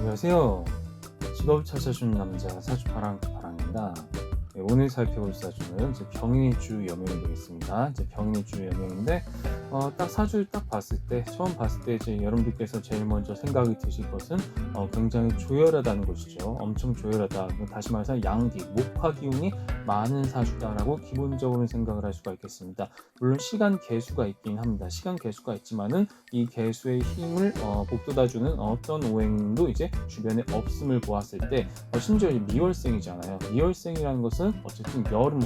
안녕하세요. 직업을 찾아주는 남자 사주 파랑입니다. 네, 오늘 살펴볼 사주는 이제 병인의 주 여명이 되겠습니다. 이제 병인의 주 여명인데 딱 사주를 딱 봤을 때 처음 봤을 때 이제 여러분들께서 제일 먼저 생각이 드실 것은 굉장히 조열하다는 것이죠. 엄청 조열하다. 다시 말해서 양기, 목화 기운이 많은 사주다라고 기본적으로 생각을 할 수가 있겠습니다. 물론 시간 개수가 있긴 합니다. 시간 개수가 있지만은 이 개수의 힘을 복돋아주는 어떤 오행도 이제 주변에 없음을 보았을 때 심지어 미월생이잖아요. 미월생이라는 것은 어쨌든 여름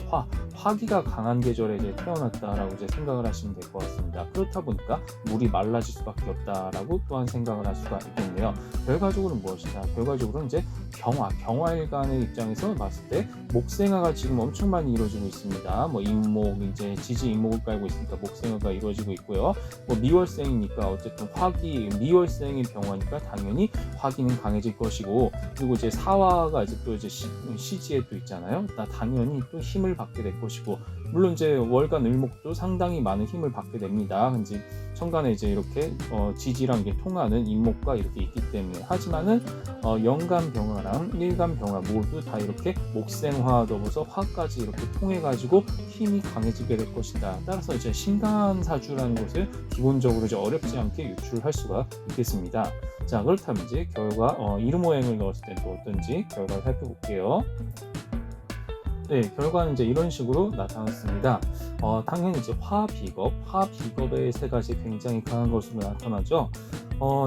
화기가 강한 계절에 이제 태어났다라고 이제 생각을 하시면 될 것 같습니다. 그렇다 보니까 물이 말라질 수밖에 없다라고 또한 생각을 할 수가 있겠네요. 결과적으로는 무엇이다? 결과적으로는 이제 경화일간의 입장에서 봤을 때 목생화가 지금 엄청 많이 이루어지고 있습니다. 뭐 임목 이제 지지 임목을 깔고 있으니까 목생화가 이루어지고 있고요. 뭐 미월생이니까 어쨌든 미월생의 병화니까 당연히 화기는 강해질 것이고, 그리고 이제 사화가 이제 또 이제 시지에 또 있잖아요. 당연히 또 힘을 받게 될 것이고, 물론 이제 월간 을목도 상당히 많은 힘을 받게 됩니다. 이제 천간에 이제 이렇게 지지랑 이게 통하는 임목과 이렇게 있기 때문에, 하지만은 연간 병화랑 일간 병화 모두 다 이렇게 목생화 더불어서 화까지 이렇게 통해 가지고 힘이 강해지게 될 것이다. 따라서 이제 신강한 사주라는 것을 기본적으로 이제 어렵지 않게 유출할 수가 있겠습니다. 자, 그렇다면 이제 결과 이름 모양을 넣었을 때 또 어떤지 결과를 살펴볼게요. 네, 결과는 이제 이런 식으로 나타났습니다. 당연히 이제 화비겁의 세 가지 굉장히 강한 것으로 나타나죠.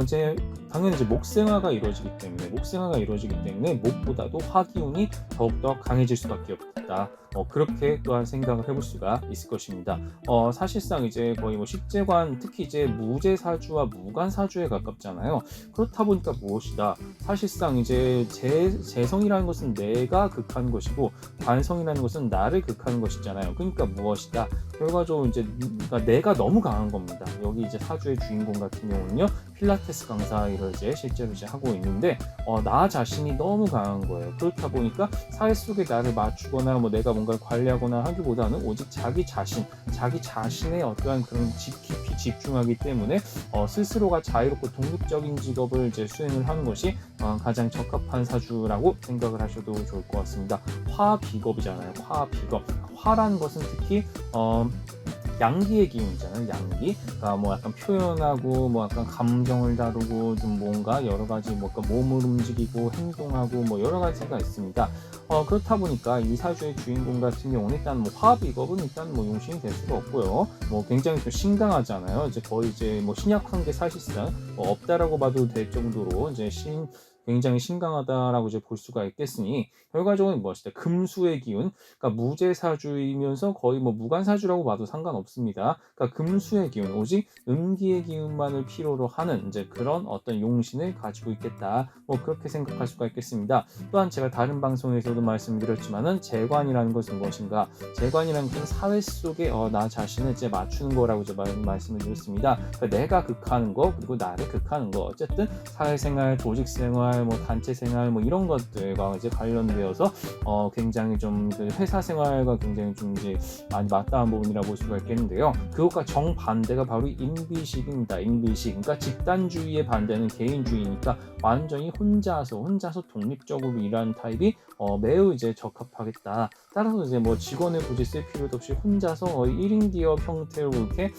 이제 당연히 이제 목생화가 이루어지기 때문에 목보다도 화기운이 더욱더 강해질 수밖에 없다. 그렇게 또한 생각을 해볼 수가 있을 것입니다. 사실상 이제 거의 뭐 식재관, 특히 이제 무제사주와 무관사주에 가깝잖아요. 그렇다 보니까 무엇이다? 사실상 이제 재성이라는 것은 내가 극한 것이고 관성이라는 것은 나를 극하는 것이잖아요. 그러니까 무엇이다? 결과적으로 이제 내가 너무 강한 겁니다. 여기 이제 사주의 주인공 같은 경우는요, 필라테스 강사를 이제 실제로 이제 하고 있는데 나 자신이 너무 강한 거예요. 그렇다 보니까 사회 속에 나를 맞추거나 뭐 내가 뭔가를 관리하거나 하기보다는 오직 자기 자신의 어떠한 그런 깊이 집중하기 때문에 스스로가 자유롭고 독립적인 직업을 이제 수행을 하는 것이 가장 적합한 사주라고 생각을 하셔도 좋을 것 같습니다. 화비겁이잖아요. 화라는 것은 특히 양기의 기운이잖아요. 양기. 그러니까 뭐 약간 표현하고 뭐 약간 감정을 다루고 좀 뭔가 여러 가지 뭐 몸을 움직이고 행동하고 뭐 여러 가지가 있습니다. 그렇다 보니까 이 사주의 주인공 같은 경우는 일단 뭐 화비겁은 일단 뭐 용신이 될 수가 없고요. 뭐 굉장히 좀 신강하잖아요. 이제 거의 이제 뭐 신약한 게 사실상 없다라고 봐도 될 정도로 이제 굉장히 신강하다라고 이제 볼 수가 있겠으니, 결과적으로 무엇이다? 금수의 기운, 그러니까 무제사주이면서 거의 뭐 무관사주라고 봐도 상관없습니다. 그러니까 금수의 기운, 오직 음기의 기운만을 필요로 하는 이제 그런 어떤 용신을 가지고 있겠다. 뭐 그렇게 생각할 수가 있겠습니다. 또한 제가 다른 방송에서도 말씀드렸지만은 재관이라는 것은 무엇인가? 재관이라는 것은 사회 속에 나 자신을 이제 맞추는 거라고 이제 말씀을 드렸습니다. 그러니까 내가 극하는 거, 그리고 나를 극하는 거, 어쨌든 사회생활, 조직생활, 뭐 단체 생활 뭐 이런 것들과 이제 관련되어서 굉장히 좀 그 회사 생활과 굉장히 좀 이제 많이 맞닿은 부분이라고 볼 수가 있겠는데요. 그것과 정반대가 바로 인비식입니다. 인비식. 그러니까 집단주의의 반대는 개인주의니까 완전히 혼자서 독립적으로 일하는 타입이 매우 이제 적합하겠다. 따라서 이제 뭐 직원을 굳이 쓸 필요도 없이 혼자서 1인 기업 형태로 이렇게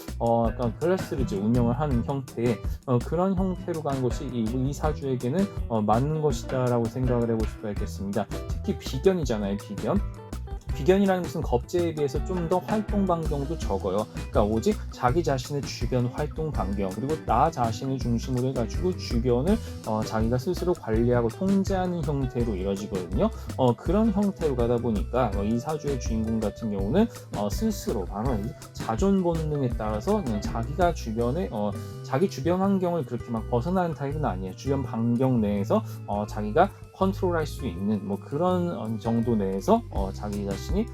약간 클래스를 이제 운영을 하는 형태의 그런 형태로 가는 것이 이 사주에게는 맞는 것이다라고 생각을 해볼 수가 있겠습니다. 특히 비견이잖아요. 비견이라는 것은 겁재에 비해서 좀 더 활동 반경도 적어요. 그러니까 오직 자기 자신의 주변 활동 반경, 그리고 나 자신을 중심으로 해가지고 주변을 자기가 스스로 관리하고 통제하는 형태로 이루어지거든요. 그런 형태로 가다 보니까 이 사주의 주인공 같은 경우는 스스로 바로 자존 본능에 따라서 그냥 자기가 자기 주변 환경을 그렇게 막 벗어나는 타입은 아니에요. 주변 반경 내에서 자기가 컨트롤할 수 있는 뭐 그런 정도 내에서 자기 자신이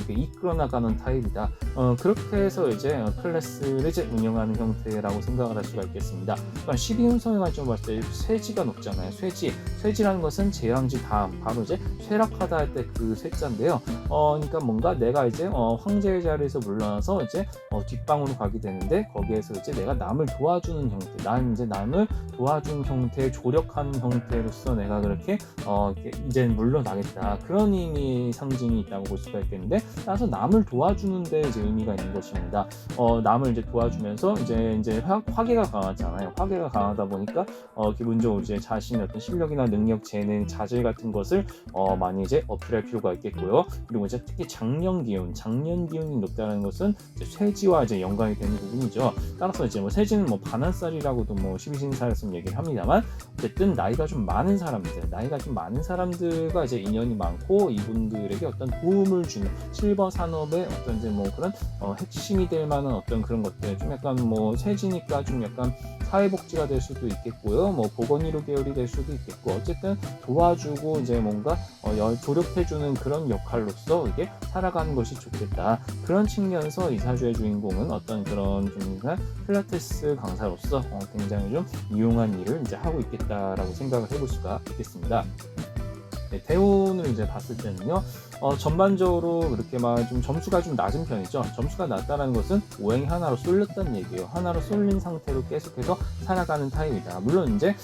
이끌어 나가는 타입이다. 그렇게 해서 이제 클래스를 이제 운영하는 형태라고 생각을 할 수가 있겠습니다. 그러니까 12운성의 관점을 봤을 때 쇠지가 높잖아요. 쇠지라는 것은 제왕지 다음, 바로 이제 쇠락하다 할 때 그 쇠자인데요. 그러니까 뭔가 내가 이제 황제의 자리에서 물러나서 이제 뒷방으로 가게 되는데, 거기에서 이제 내가 남을 도와주는 도와주는 형태, 난 이제 남을 도와준 형태, 조력하는 형태로서 내가 그렇게 이제 물러나겠다, 그런 의미의 상징이 있다고 볼 수가 있겠는데, 따라서 남을 도와주는데 이제 의미가 있는 것입니다. 남을 이제 도와주면서 이제 화계가 강하잖아요. 화계가 강하다 보니까 기본적으로 이제 자신의 어떤 실력이나 능력, 재능, 자질 같은 것을 많이 이제 어필할 필요가 있겠고요. 그리고 이제 특히 작년 기운이 높다는 것은 이제 쇠지와 이제 연관이 되는 부분이죠. 따라서 이제 뭐 쇠지는 뭐 반한살이라고도 뭐 12신사였으면 얘기를 합니다만, 어쨌든 나이가 좀 많은 사람들과 이제 인연이 많고, 이분들에게 어떤 도움을 주는 실버 산업의 어떤 이제 뭐 그런 핵심이 될 만한 어떤 그런 것들, 좀 약간 뭐 쇠지니까 좀 약간 사회복지가 될 수도 있겠고요. 뭐 보건의료 계열이 될 수도 있겠고, 어쨌든 도와주고 이제 뭔가 조력해주는 그런 역할로서 이게 살아가는 것이 좋겠다. 그런 측면에서 이 사주의 주인공은 어떤 그런 좀 필라테스 강사로서 굉장히 좀 유용한 일을 이제 하고 있겠다라고 생각을 해볼 수가 있겠습니다. 네, 대운을 이제 봤을 때는요, 전반적으로 그렇게 막 좀 점수가 좀 낮은 편이죠. 점수가 낮다는 것은 오행이 하나로 쏠렸다는 얘기예요. 하나로 쏠린 상태로 계속해서 살아가는 타입이다. 물론 이제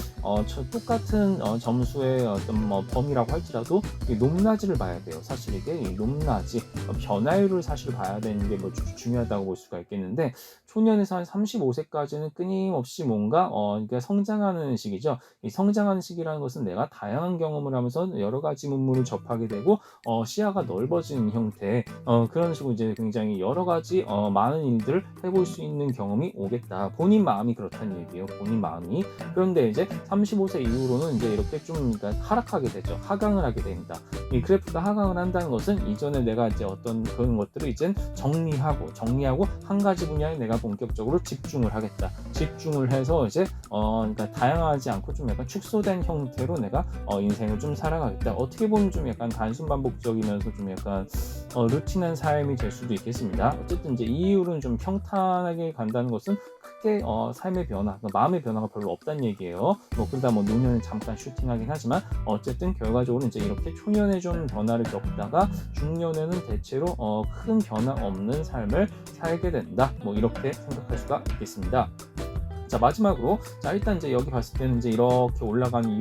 똑같은 점수의 어떤 뭐 범위라고 할지라도 이 높낮이를 봐야 돼요. 사실 이게 이 높낮이 변화율을 사실 봐야 되는 게 뭐 중요하다고 볼 수가 있겠는데, 초년에서 한 35세까지는 끊임없이 뭔가 그러니까 성장하는 시기죠. 이 성장하는 시기라는 것은 내가 다양한 경험을 하면서 여러 가지 문물을 접하게 되고 시야가 넓어지는 형태, 그런 식으로 이제 굉장히 여러 가지 많은 일들을 해볼 수 있는 경험이 오겠다. 본인 마음이 그렇다는 얘기예요. 본인 마음이. 그런데 이제 35세 이후로는 이제 이렇게 좀 그러니까 하락하게 되죠. 하강을 하게 됩니다. 이 그래프가 하강을 한다는 것은 이전에 내가 이제 어떤 그런 것들을 이제 정리하고 한 가지 분야에 내가 본격적으로 집중을 하겠다. 집중을 해서 이제 그러니까 다양하지 않고 좀 약간 축소된 형태로 내가 인생을 좀 살아가겠다. 어떻게 보면 좀 약간 단순 반복적이면서 좀 약간 루틴한 삶이 될 수도 있겠습니다. 어쨌든 이제 이 이유는 좀 평탄하게 간다는 것은 크게 삶의 변화, 그러니까 마음의 변화가 별로 없다는 얘기예요. 뭐 그러다 뭐 노년에 잠깐 슈팅하긴 하지만 어쨌든 결과적으로 이제 이렇게 초년에 좀 변화를 겪다가 중년에는 대체로 큰 변화 없는 삶을 살게 된다. 뭐 이렇게 생각할 수가 있겠습니다. 자, 마지막으로 일단 이제 여기 봤을 때는 이제 이렇게 올라가는 이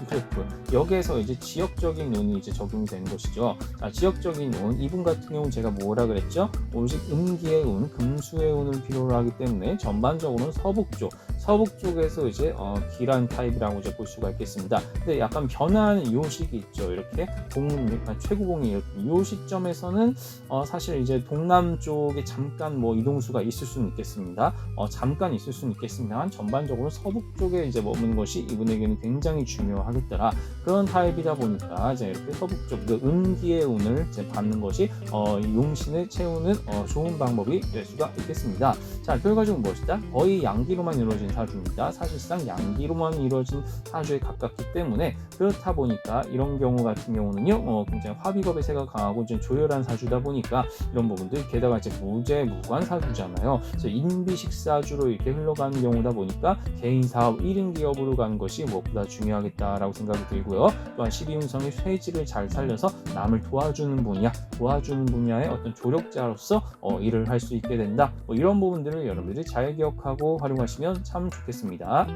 그래프, 여기에서 이제 지역적인 운이 이제 적용이 되는 것이죠. 자, 지역적인 운, 이분 같은 경우는 제가 뭐라 그랬죠? 오직 음기의 운, 금수의 운을 필요로 하기 때문에 전반적으로는 서북 쪽에서 이제 기란 타입이라고 이제 볼 수가 있겠습니다. 근데 약간 변화하는 이 시기 있죠. 이렇게 최고봉이 이 시점에서는 사실 이제 동남쪽에 잠깐 뭐 이동수가 있을 수는 있겠습니다. 잠깐 있을 수는 있겠습니다. 전반적으로 서북 쪽에 이제 머무는 것이 이분에게는 굉장히 중요하겠더라. 그런 타입이다 보니까 이제 이렇게 서북 쪽, 그 음기의 운을 이제 받는 것이 용신을 채우는 좋은 방법이 될 수가 있겠습니다. 자, 결과적으로 무엇이다? 거의 양기로만 이루어진 사주입니다. 사실상 양기로만 이루어진 사주에 가깝기 때문에, 그렇다 보니까 이런 경우 같은 경우는요, 굉장히 화비겁의 세가 강하고 좀 조열한 사주다 보니까 이런 부분들, 게다가 이제 무관 사주잖아요. 그래서 인비식 사주로 이렇게 흘러가는 경우다 보니까 개인 사업 1인 기업으로 가는 것이 무엇보다 중요하겠다라고 생각이 들고요. 또한 12운성의 쇠지를 잘 살려서 남을 도와주는 분야의 어떤 조력자로서 일을 할 수 있게 된다. 뭐 이런 부분들을 여러분들이 잘 기억하고 활용하시면 참 좋겠습니다.